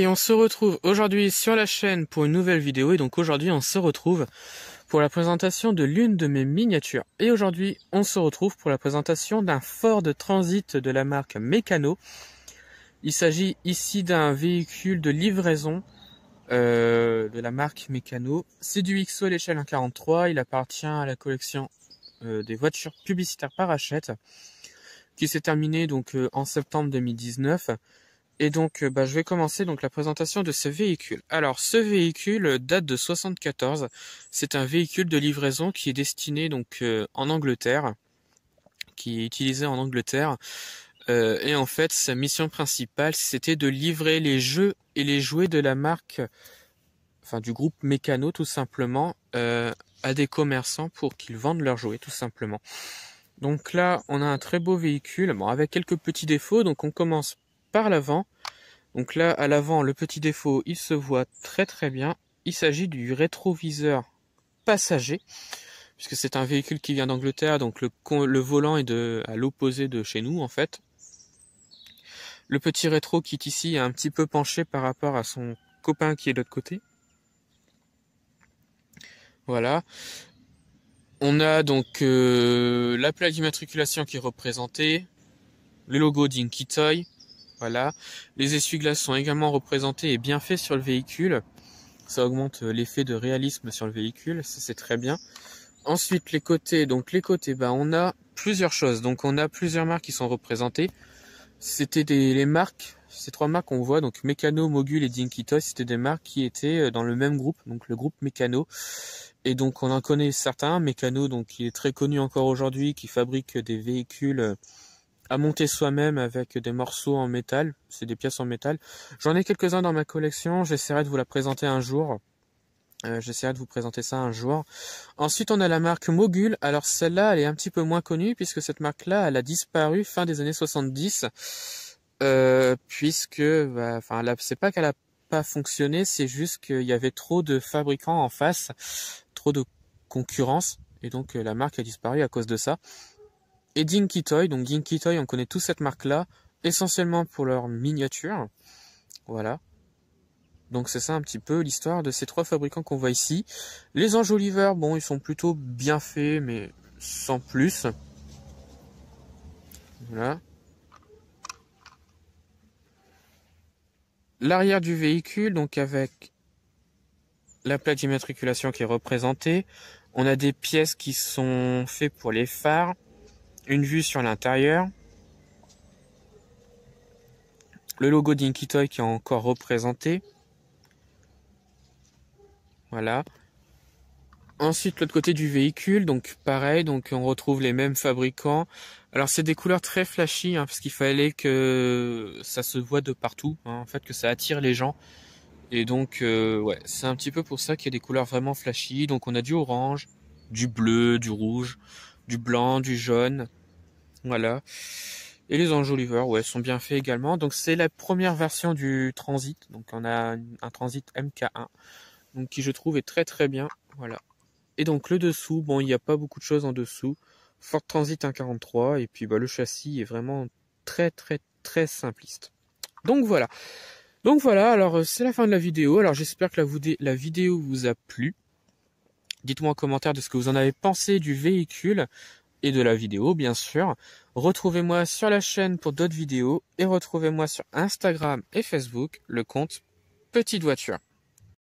Et on se retrouve aujourd'hui sur la chaîne pour une nouvelle vidéo. Et donc aujourd'hui on se retrouve pour la présentation de l'une de mes miniatures. Et aujourd'hui on se retrouve pour la présentation d'un Ford Transit de la marque Meccano. Il s'agit ici d'un véhicule de livraison de la marque Meccano. C'est du XO à l'échelle 1.43. Il appartient à la collection des voitures publicitaires Parachète qui s'est terminée donc en septembre 2019. Et donc, je vais commencer donc la présentation de ce véhicule. Alors, ce véhicule date de 74. C'est un véhicule de livraison qui est destiné donc en Angleterre, qui est utilisé en Angleterre. Et en fait, sa mission principale, c'était de livrer les jeux et les jouets de la marque, enfin du groupe Meccano, tout simplement, à des commerçants pour qu'ils vendent leurs jouets, tout simplement. Donc là, on a un très beau véhicule, bon, avec quelques petits défauts. Donc, on commence par l'avant. Donc là, à l'avant, le petit défaut, il se voit très très bien. Il s'agit du rétroviseur passager, puisque c'est un véhicule qui vient d'Angleterre, donc le volant est à l'opposé de chez nous en fait. Le petit rétro qui est ici est un petit peu penché par rapport à son copain qui est de l'autre côté. Voilà. On a donc la plaque d'immatriculation qui est représentée, le logo Dinky Toy. Voilà, les essuie-glaces sont également représentés et bien faits sur le véhicule. Ça augmente l'effet de réalisme sur le véhicule, ça c'est très bien. Ensuite les côtés, on a plusieurs choses. Donc on a plusieurs marques qui sont représentées. C'était les marques, ces trois marques qu'on voit, donc Meccano, Mogul et Dinky Toy, c'était des marques qui étaient dans le même groupe, donc le groupe Meccano. Et donc on en connaît certains, Meccano, donc qui est très connu encore aujourd'hui, qui fabrique des véhicules à monter soi-même avec des morceaux en métal, c'est des pièces en métal. J'en ai quelques-uns dans ma collection, j'essaierai de vous la présenter un jour. J'essaierai de vous présenter ça un jour. Ensuite, on a la marque Mogul. Alors celle-là, elle est un petit peu moins connue puisque cette marque-là, elle a disparu fin des années 70. Puisque, c'est pas qu'elle a pas fonctionné, c'est juste qu'il y avait trop de fabricants en face, trop de concurrence, et donc la marque a disparu à cause de ça. Et Dinky Toy, donc Dinky Toy, on connaît tous cette marque-là, essentiellement pour leurs miniatures. Voilà. Donc c'est ça un petit peu l'histoire de ces trois fabricants qu'on voit ici. Les enjoliveurs, bon, ils sont plutôt bien faits, mais sans plus. Voilà. L'arrière du véhicule, donc avec la plaque d'immatriculation qui est représentée. On a des pièces qui sont faites pour les phares. Une vue sur l'intérieur. Le logo Dinky Toy qui est encore représenté. Voilà. Ensuite, l'autre côté du véhicule, donc pareil, donc on retrouve les mêmes fabricants. Alors c'est des couleurs très flashy, parce qu'il fallait que ça se voit de partout, en fait, que ça attire les gens. Et donc, ouais, c'est un petit peu pour ça qu'il y a des couleurs vraiment flashy. Donc on a du orange, du bleu, du rouge, du blanc, du jaune. Voilà. Et les enjoliveurs, ouais, sont bien faits également. Donc c'est la première version du Transit. Donc on a un Transit MK1. Donc qui je trouve est très très bien. Voilà. Et donc le dessous, bon, il n'y a pas beaucoup de choses en dessous. Ford Transit 1.43. Et puis le châssis est vraiment très très très simpliste. Donc voilà. Alors c'est la fin de la vidéo. Alors j'espère que la vidéo vous a plu. Dites-moi en commentaire de ce que vous en avez pensé du véhicule et de la vidéo, bien sûr. Retrouvez-moi sur la chaîne pour d'autres vidéos et retrouvez-moi sur Instagram et Facebook, le compte Petite Voiture.